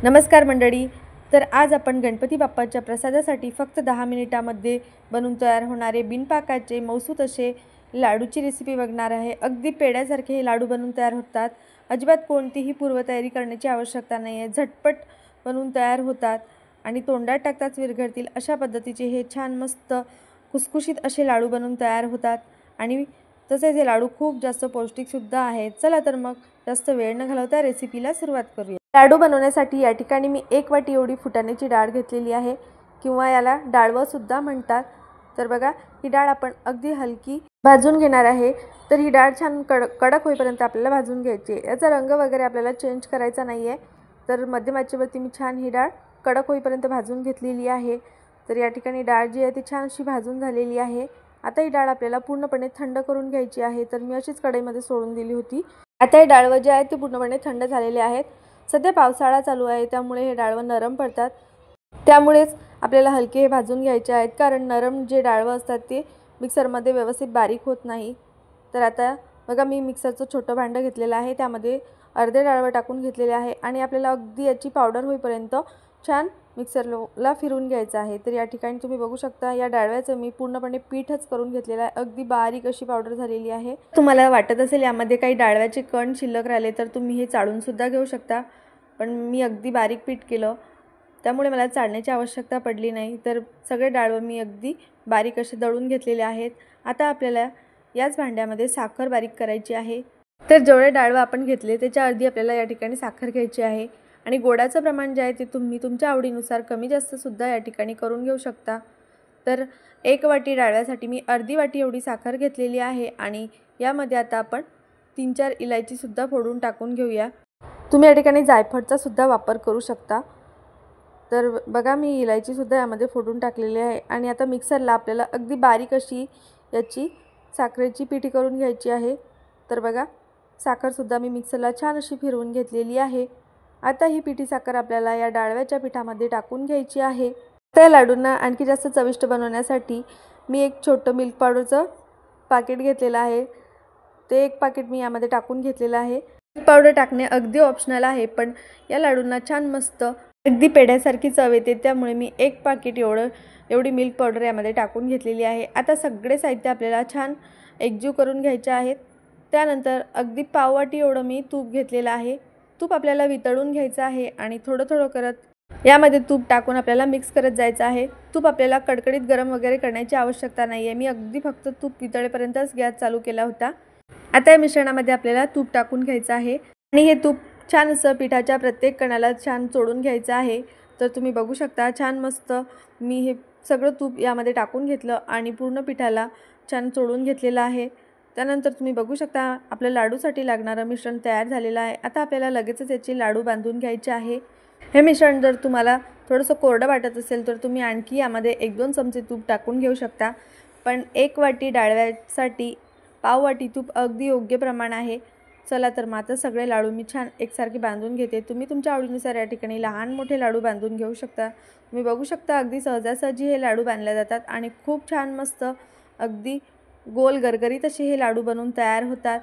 नमस्कार मंडळी। तर आज आपण गणपती बाप्पाच्या प्रसादासाठी फक्त 10 मिनिटांमध्ये बनून तयार होणारे बिनपाकाचे मौसूत असे लाडूची रेसिपी बघणार आहे। अगदी पेढ्यासारखे हे लाडू बनून तयार होतात। अजिबात कोणतीही पूर्वतयारी करण्याची आवश्यकता नाही आहे। झटपट बनून तयार होतात आणि तोंडात टाकताच विरघळतील अशा पद्धतीचे हे छान मस्त खुसखुशीत असे लाडू बनून तयार होतात आणि तसेच हे लाडू खूप जास्त पौष्टिक सुद्धा आहेत। चला तर मग जास्त वेळ न घालवता रेसिपीला सुरुवात करूया। लाडू बनवण्यासाठी या ठिकाणी मी 1 वाटी एवढी फुटाण्याची डाळ घेतलेली आहे किंवा याला डाळवं सुद्धा म्हणतात। तर बघा, ही डाळ आपण अगदी हलकी भाजून घेणार आहे। तर ही डाळ छान कडक होईपर्यंत आपल्याला भाजून घ्यायची आहे। याचा रंग वगैरे आपल्याला चेंज करायचा नाही आहे। तर मध्यम आचेवरती मी छान ही डाळ कडक होईपर्यंत भाजून घेतलेली आहे। तर या ठिकाणी डाळ जी आहे ती छान अशी भाजून झालेली आहे। आता ही डाळ आपल्याला पूर्णपणे थंड करून घ्यायची आहे। तर मी अशीच कढईमध्ये सोडून दिली होती। आता हे डाळवं जे आहे ते पूर्णपणे थंड झालेले आहेत। सध्या पावसाळा चालू आहे त्यामुळे हे डाळवं नरम पडतात। त्यामुळेच आपल्याला हलके हे भाजून घ्यायचे आहेत, कारण नरम जे डाळवं असतात ते मिक्सरमध्ये व्यवस्थित बारीक होत नाही। तर आता बघा, मी मिक्सरचं छोटं भांडं घेतलेलं आहे, त्यामध्ये अर्धे डाळवं टाकून घेतलेले आहे आणि आपल्याला अगदी याची पावडर होईपर्यंत छान मिक्सरला फिरवून घ्यायचं आहे। तर या ठिकाणी तुम्ही बघू शकता, या डाळव्याचं मी पूर्णपणे पीठच करून घेतलेलं आहे। अगदी बारीक अशी पावडर झालेली आहे। तुम्हाला वाटत असेल यामध्ये काही डाळव्याचे कण शिल्लक राहिले तर तुम्ही हे चाळून सुद्धा घेऊ शकता, पण मी अगदी बारीक पीठ केलं त्यामुळे मला चाळण्याची आवश्यकता पडली नाही। तर सगळे डाळवं मी अगदी बारीक असे दळून घेतलेले आहेत। आता आपल्याला याच भांड्यामध्ये साखर बारीक करायची आहे। तर जेवढे डाळवं आपण घेतले त्याच्या अर्धी आपल्याला या ठिकाणी साखर घ्यायची आहे आणि गोडाचं प्रमाण जे आहे ते तुम्ही तुमच्या आवडीनुसार कमी जास्त सुद्धा या ठिकाणी करून घेऊ शकता। तर 1 वाटी डाळव्यासाठी मी अर्धी वाटी एवढी साखर घेतलेली आहे आणि यामध्ये आता आपण 3-4 इलायची सुद्धा फोडून टाकून घेऊया। तुम्ही या ठिकाणी जायफळचा सुद्धा वापर करू शकता। तर बघा, मी इलायची सुद्धा यामध्ये फोडून टाकलेली आहे आणि आता मिक्सरला आपल्याला अगदी बारीक अशी याची साखरेची पिठी करून घ्यायची आहे। तर बघा, साखरसुद्धा मी मिक्सरला छान अशी फिरवून घेतलेली आहे। आता ही पिठी साखर आपल्याला या डाळव्याच्या पिठामध्ये टाकून घ्यायची आहे। त्या लाडूंना आणखी जास्त चविष्ट बनवण्यासाठी मी एक छोटं मिल्क पावडरचं पाकिट घेतलेलं आहे। ते 1 पाकिट मी यामध्ये टाकून घेतलेलं आहे। मिल्क पावडर टाकणे अगदी ऑप्शनल आहे, पण या लाडूंना छान मस्त अगदी पेढ्यासारखी चव येते, त्यामुळे मी 1 पाकिट एवढी मिल्क पावडर यामध्ये टाकून घेतलेली आहे। आता सगळे साहित्य आपल्याला छान एकजीव करून घ्यायचे आहेत। त्यानंतर अगदी पाव वाटी एवढं मी तूप घेतलेलं आहे। तूप आपल्याला वितळून घ्यायचं आहे आणि थोडं थोडं करत यामध्ये तूप टाकून आपल्याला मिक्स करत जायचं आहे। तूप आपल्याला कडकडीत गरम वगैरे करण्याची आवश्यकता नाही आहे। मी अगदी फक्त तूप वितळेपर्यंतच गॅस चालू केला होता। आता या मिश्रणामध्ये आपल्याला तूप टाकून घ्यायचं आहे आणि हे तूप छान असं पिठाच्या प्रत्येक कणाला छान चोळून घ्यायचं आहे। तर तुम्ही बघू शकता, छान मस्त मी हे सगळं तूप यामध्ये टाकून घेतलं आणि पूर्ण पिठाला छान चोळून घेतलेलं आहे। त्यानंतर तुम्ही बघू शकता, आपल्या लाडूसाठी लागणारं मिश्रण तयार झालेलं आहे। आता आपल्याला लगेचच याचे लाडू बांधून घ्यायचे आहे। हे मिश्रण जर तुम्हाला थोडंसं कोरडं वाटत असेल तर तुम्ही आणखी यामध्ये 1-2 चमचे तूप टाकून घेऊ शकता, पण 1 वाटी डाळव्यासाठी पाव वाटी तूप अगदी योग्य प्रमाण आहे। चला तर मग आता सगळे लाडू मी छान एकसारखे बांधून घेते। तुम्ही तुमच्या आवडीनुसार या ठिकाणी लहान मोठे लाडू बांधून घेऊ शकता। तुम्ही बघू शकता, अगदी सहजासहजी हे लाडू बांधले जातात आणि खूप छान मस्त अगदी गोल गरगरीत असे हे लाडू बनवून तयार होतात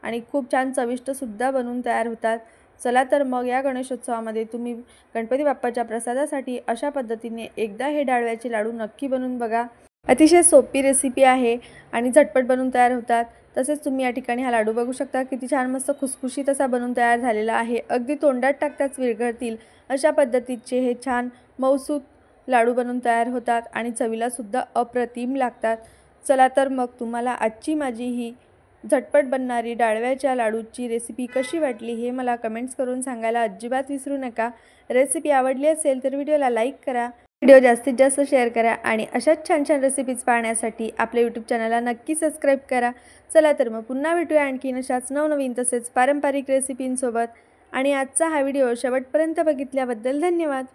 आणि खूप छान चविष्टसुद्धा बनवून तयार होतात। चला तर मग या गणेशोत्सवामध्ये तुम्ही गणपती बाप्पाच्या प्रसादासाठी अशा पद्धतीने एकदा हे डाळव्याचे लाडू नक्की बनवून बघा। अतिशय सोपी रेसिपी आहे आणि झटपट बनवून तयार होतात। तसेच तुम्ही या ठिकाणी हा लाडू बघू शकता, किती छान मस्त खुसखुशीत असा बनवून तयार झालेला आहे। अगदी तोंडात टाकताच विरघळतील अशा पद्धतीचे हे छान मौसूत लाडू बनवून तयार होतात आणि चवीला सुद्धा अप्रतिम लागतात। चला तर मग तुम्हाला आजची माझी ही झटपट बनणारी डाळव्याच्या लाडूची रेसिपी कशी वाटली हे मला कमेंट्स करून सांगायला अजिबात विसरू नका। रेसिपी आवडली असेल तर व्हिडिओला लाईक करा, व्हिडिओ जास्तीत जास्त शेअर करा आणि अशाच छान छान रेसिपीज पाहण्यासाठी आपल्या यूट्यूब चॅनलला नक्की सबस्क्राईब करा। चला तर मग पुन्हा भेटूया आणखीन अशाच नवनवीन तसेच पारंपरिक रेसिपींसोबत। आणि आजचा हा व्हिडिओ शेवटपर्यंत बघितल्याबद्दल धन्यवाद।